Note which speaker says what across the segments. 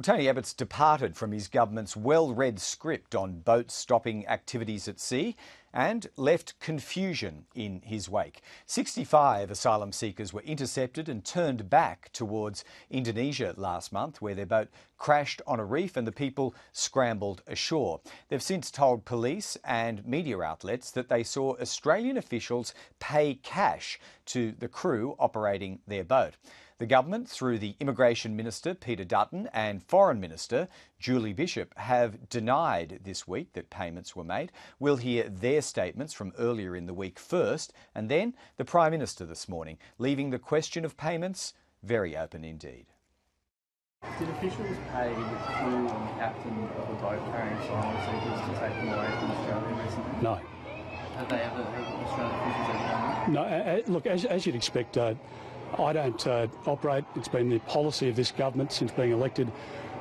Speaker 1: Tony Abbott's departed from his government's well-read script on boats stopping activities at sea and left confusion in his wake. 65 asylum seekers were intercepted and turned back towards Indonesia last month, where their boat crashed on a reef and the people scrambled ashore. They've since told police and media outlets that they saw Australian officials pay cash to the crew operating their boat. The government, through the Immigration Minister, Peter Dutton, and Foreign Minister, Julie Bishop, have denied this week that payments were made. We'll hear their statements from earlier in the week first, and then the Prime Minister this morning, leaving the question of payments very open indeed.
Speaker 2: Did officials pay the crew and the captain of a boat carrying asylum seekers to take them away from Australia recently?
Speaker 3: No.
Speaker 2: Have Australian officials ever done that?
Speaker 3: No, look, as you'd expect, I don't operate. It's been the policy of this government since being elected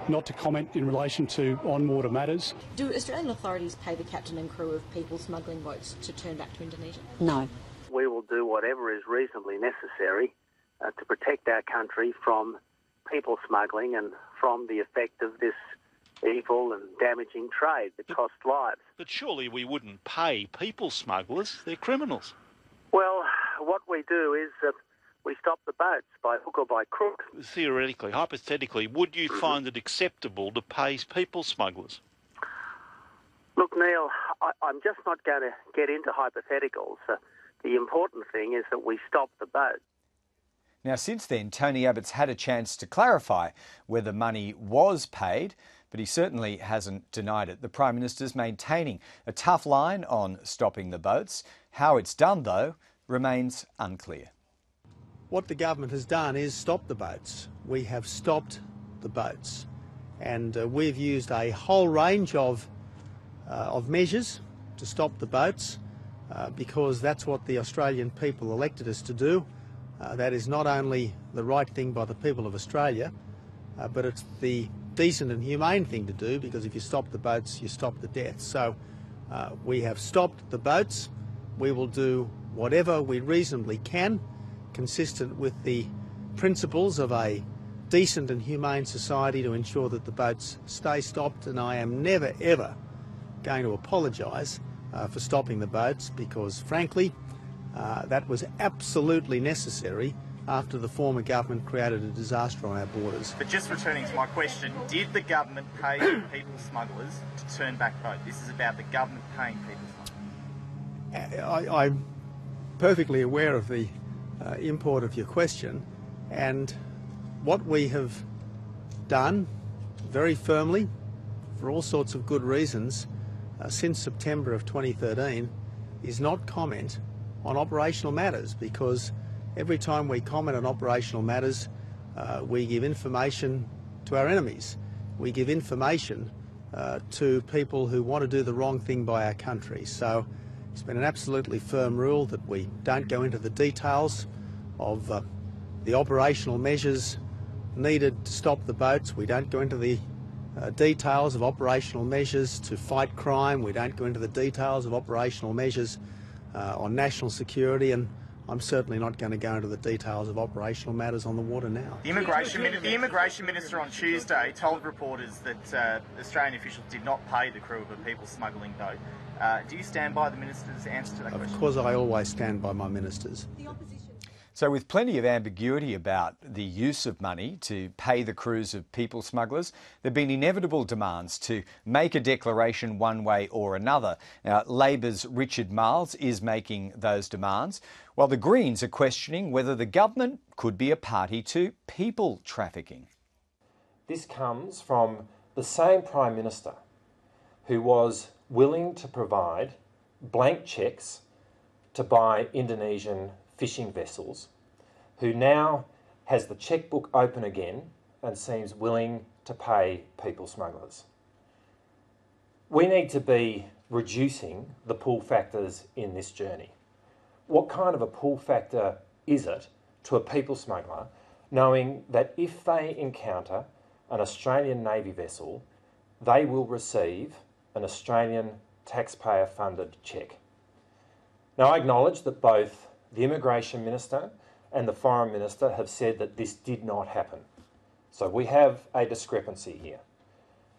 Speaker 3: not to comment in relation to on-water matters.
Speaker 4: Do Australian authorities pay the captain and crew of people smuggling boats to turn back to Indonesia?
Speaker 5: No.
Speaker 6: We will do whatever is reasonably necessary to protect our country from people smuggling and from the effect of this evil and damaging trade that costs lives.
Speaker 7: But surely we wouldn't pay people smugglers. They're criminals.
Speaker 6: Well, what we do is we stop the boats by hook or by crook.
Speaker 7: Theoretically, hypothetically, would you find it acceptable to pay people smugglers?
Speaker 6: Look, Neil, I'm just not going to get into hypotheticals. The important thing is that we stop the boat.
Speaker 1: Now, since then, Tony Abbott's had a chance to clarify whether money was paid, but he certainly hasn't denied it. The Prime Minister's maintaining a tough line on stopping the boats. How it's done, though, remains unclear.
Speaker 8: What the government has done is stop the boats. We have stopped the boats, and we've used a whole range of measures to stop the boats because that's what the Australian people elected us to do. That is not only the right thing by the people of Australia, but it's the decent and humane thing to do, because if you stop the boats, you stop the deaths. So we have stopped the boats. We will do whatever we reasonably can, consistent with the principles of a decent and humane society, to ensure that the boats stay stopped. And I am never, ever going to apologise for stopping the boats, because, frankly, that was absolutely necessary after the former government created a disaster on our borders.
Speaker 9: But just returning to my question, did the government pay people smugglers to turn back boats? This is about the government paying people smugglers.
Speaker 8: I'm perfectly aware of the import of your question, and what we have done very firmly, for all sorts of good reasons, since September of 2013, is not comment on operational matters, because every time we comment on operational matters, we give information to our enemies. We give information to people who want to do the wrong thing by our country. So it's been an absolutely firm rule that we don't go into the details of the operational measures needed to stop the boats. We don't go into the details of operational measures to fight crime. We don't go into the details of operational measures on national security, and I'm certainly not going to go into the details of operational matters on the water now.
Speaker 9: The Immigration Minister on Tuesday told reporters that Australian officials did not pay the crew of a people smuggling boat. Do you stand by the Minister's answer to that question?
Speaker 8: Of course, I always stand by my ministers.
Speaker 1: So with plenty of ambiguity about the use of money to pay the crews of people smugglers, there have been inevitable demands to make a declaration one way or another. Now, Labor's Richard Marles is making those demands, while the Greens are questioning whether the government could be a party to people trafficking.
Speaker 10: This comes from the same Prime Minister who was willing to provide blank cheques to buy Indonesian fishing vessels, who now has the chequebook open again and seems willing to pay people smugglers. We need to be reducing the pull factors in this journey. What kind of a pull factor is it to a people smuggler knowing that if they encounter an Australian Navy vessel, they will receive an Australian taxpayer-funded cheque? Now, I acknowledge that both the Immigration Minister and the Foreign Minister have said that this did not happen. So we have a discrepancy here.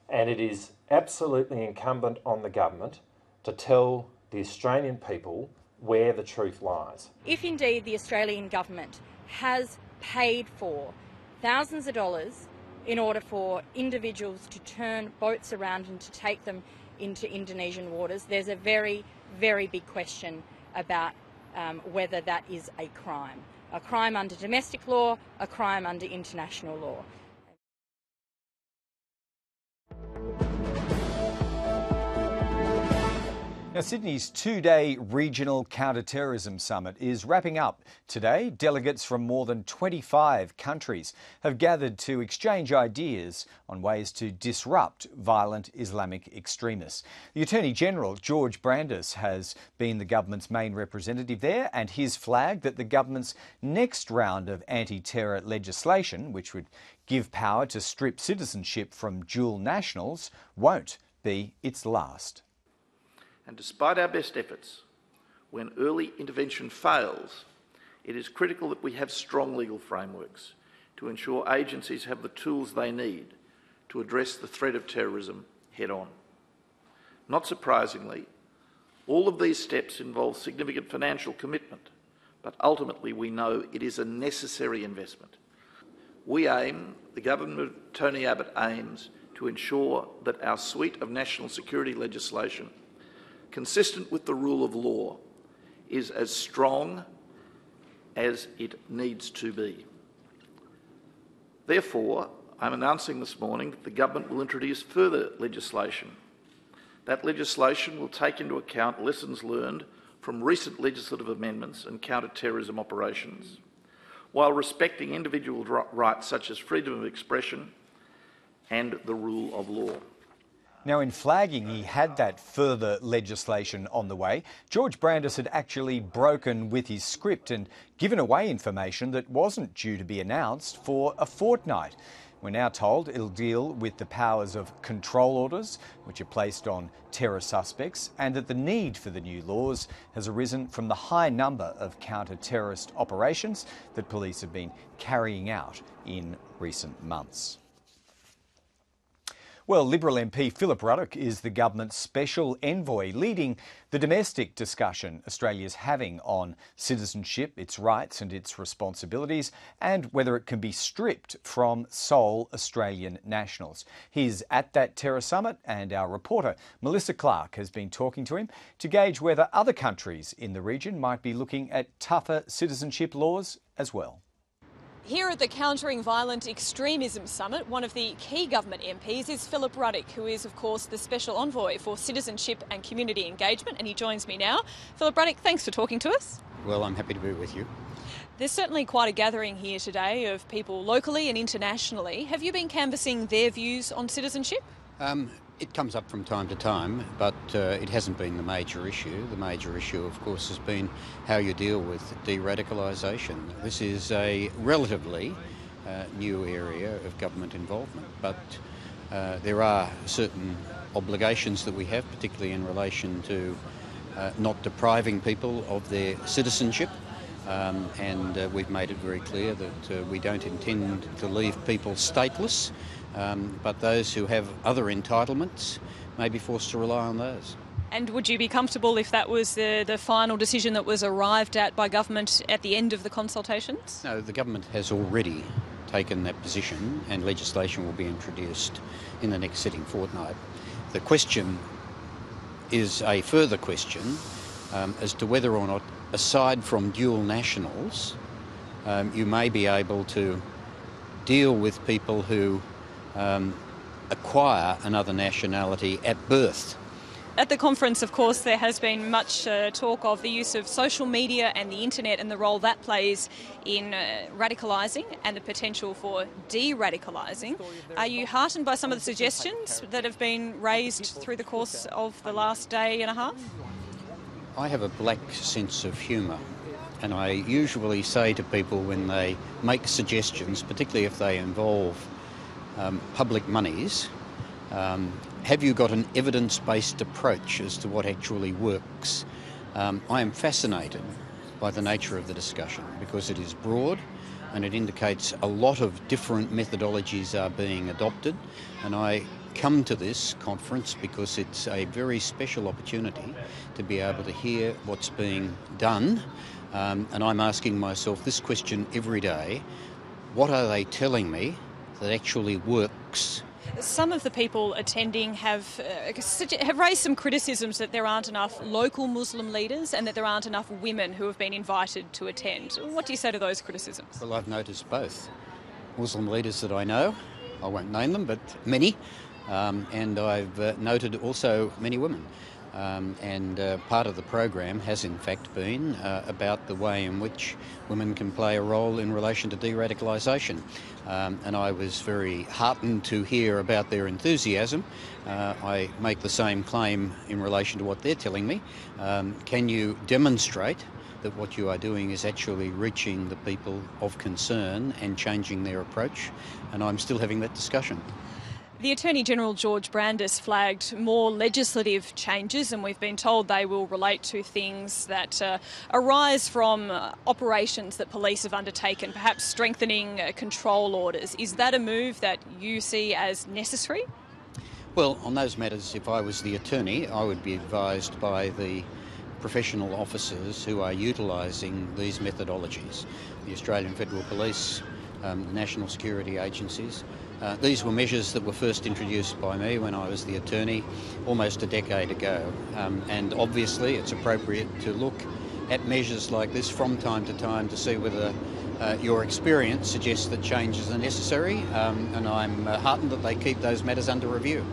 Speaker 10: And it is absolutely incumbent on the government to tell the Australian people where the truth lies.
Speaker 5: If indeed the Australian government has paid for thousands of dollars in order for individuals to turn boats around and to take them into Indonesian waters, there's a very, very big question about whether that is a crime under domestic law, a crime under international law.
Speaker 1: Now, Sydney's two-day regional counter-terrorism summit is wrapping up today. Delegates from more than 25 countries have gathered to exchange ideas on ways to disrupt violent Islamic extremists. The Attorney-General, George Brandis, has been the government's main representative there, and he's flagged that the government's next round of anti-terror legislation, which would give power to strip citizenship from dual nationals, won't be its last.
Speaker 11: And despite our best efforts, when early intervention fails, it is critical that we have strong legal frameworks to ensure agencies have the tools they need to address the threat of terrorism head-on. Not surprisingly, all of these steps involve significant financial commitment, but ultimately we know it is a necessary investment. The government of Tony Abbott aims to ensure that our suite of national security legislation, consistent with the rule of law, is as strong as it needs to be. Therefore, I'm announcing this morning that the government will introduce further legislation. That legislation will take into account lessons learned from recent legislative amendments and counter-terrorism operations, while respecting individual rights such as freedom of expression and the rule of law.
Speaker 1: Now, in flagging he had that further legislation on the way, George Brandis had actually broken with his script and given away information that wasn't due to be announced for a fortnight. We're now told it'll deal with the powers of control orders, which are placed on terror suspects, and that the need for the new laws has arisen from the high number of counter-terrorist operations that police have been carrying out in recent months. Well, Liberal MP Philip Ruddock is the government's special envoy, leading the domestic discussion Australia's having on citizenship, its rights and its responsibilities, and whether it can be stripped from sole Australian nationals. He's at that terror summit, and our reporter Melissa Clark has been talking to him to gauge whether other countries in the region might be looking at tougher citizenship laws as well.
Speaker 12: Here at the Countering Violent Extremism Summit, one of the key government MPs is Philip Ruddock, who is, of course, the Special Envoy for Citizenship and Community Engagement, and he joins me now. Philip Ruddock, thanks for talking to us.
Speaker 13: Well, I'm happy to be with you.
Speaker 12: There's certainly quite a gathering here today of people locally and internationally. Have you been canvassing their views on citizenship?
Speaker 13: It comes up from time to time, but it hasn't been the major issue. The major issue, of course, has been how you deal with de-radicalisation. This is a relatively new area of government involvement, but there are certain obligations that we have, particularly in relation to not depriving people of their citizenship. And we've made it very clear that we don't intend to leave people stateless, but those who have other entitlements may be forced to rely on those.
Speaker 12: And would you be comfortable if that was the final decision that was arrived at by government at the end of the consultations?
Speaker 13: No, the government has already taken that position, and legislation will be introduced in the next sitting fortnight. The question is a further question as to whether or not, aside from dual nationals, you may be able to deal with people who acquire another nationality at birth.
Speaker 12: At the conference, of course, there has been much talk of the use of social media and the internet and the role that plays in radicalising and the potential for de-radicalising. Are you heartened by some of the suggestions that have been raised through the course of the last day and a half?
Speaker 13: I have a black sense of humour, and I usually say to people when they make suggestions, particularly if they involve public monies, have you got an evidence-based approach as to what actually works? I am fascinated by the nature of the discussion because it is broad and it indicates a lot of different methodologies are being adopted, and I come to this conference because it's a very special opportunity to be able to hear what's being done, and I'm asking myself this question every day: what are they telling me that actually works?
Speaker 12: Some of the people attending have raised some criticisms that there aren't enough local Muslim leaders and that there aren't enough women who have been invited to attend. What do you say to those criticisms?
Speaker 13: Well, I've noticed both. Muslim leaders that I know, I won't name them, but many, and I've noted also many women. And part of the program has in fact been about the way in which women can play a role in relation to de-radicalisation. And I was very heartened to hear about their enthusiasm. I make the same claim in relation to what they're telling me. Can you demonstrate that what you are doing is actually reaching the people of concern and changing their approach? And I'm still having that discussion.
Speaker 12: The Attorney-General George Brandis flagged more legislative changes, and we've been told they will relate to things that arise from operations that police have undertaken, perhaps strengthening control orders. Is that a move that you see as necessary?
Speaker 13: Well, on those matters, if I was the attorney, I would be advised by the professional officers who are utilising these methodologies. The Australian Federal Police, the national security agencies. These were measures that were first introduced by me when I was the attorney almost a decade ago. And obviously it's appropriate to look at measures like this from time to time to see whether your experience suggests that changes are necessary. And I'm heartened that they keep those matters under review.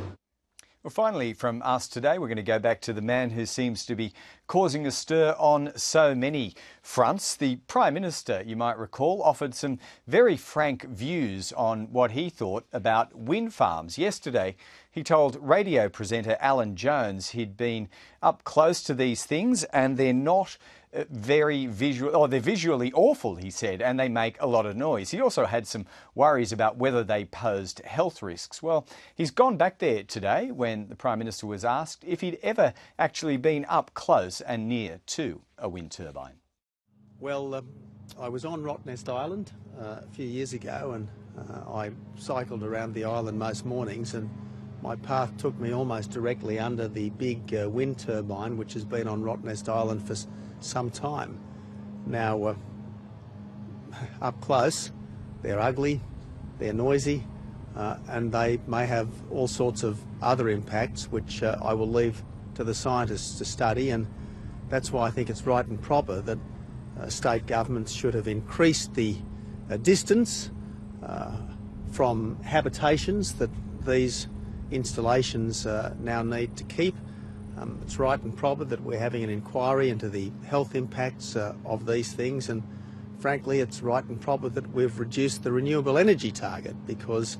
Speaker 1: Well, finally, from us today, we're going to go back to the man who seems to be causing a stir on so many fronts. The Prime Minister, you might recall, offered some very frank views on what he thought about wind farms. Yesterday, he told radio presenter Alan Jones he'd been up close to these things and they're not very visual, or they're visually awful, he said, and they make a lot of noise. He also had some worries about whether they posed health risks. Well, he's gone back there today when the Prime Minister was asked if he'd ever actually been up close and near to a wind turbine.
Speaker 8: Well, I was on Rottnest Island a few years ago, and I cycled around the island most mornings, and my path took me almost directly under the big wind turbine which has been on Rottnest Island for some time. Now, up close, they're ugly, they're noisy, and they may have all sorts of other impacts which I will leave to the scientists to study, and that's why I think it's right and proper that state governments should have increased the distance from habitations that these installations now need to keep. It's right and proper that we're having an inquiry into the health impacts of these things, and frankly it's right and proper that we've reduced the renewable energy target because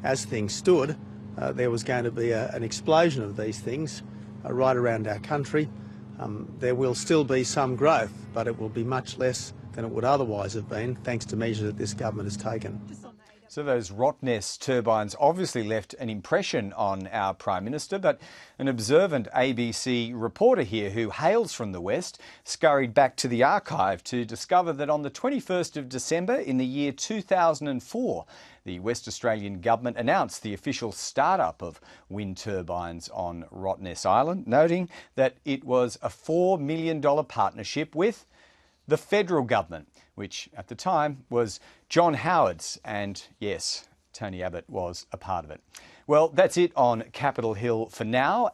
Speaker 8: as things stood there was going to be an explosion of these things right around our country. There will still be some growth, but it will be much less than it would otherwise have been thanks to measures that this government has taken.
Speaker 1: So those Rottnest turbines obviously left an impression on our Prime Minister, but an observant ABC reporter here who hails from the West scurried back to the archive to discover that on the 21st of December in the year 2004, the West Australian government announced the official start-up of wind turbines on Rottnest Island, noting that it was a $4 million partnership with the federal government, which at the time was John Howard's, and yes, Tony Abbott was a part of it. Well, that's it on Capitol Hill for now.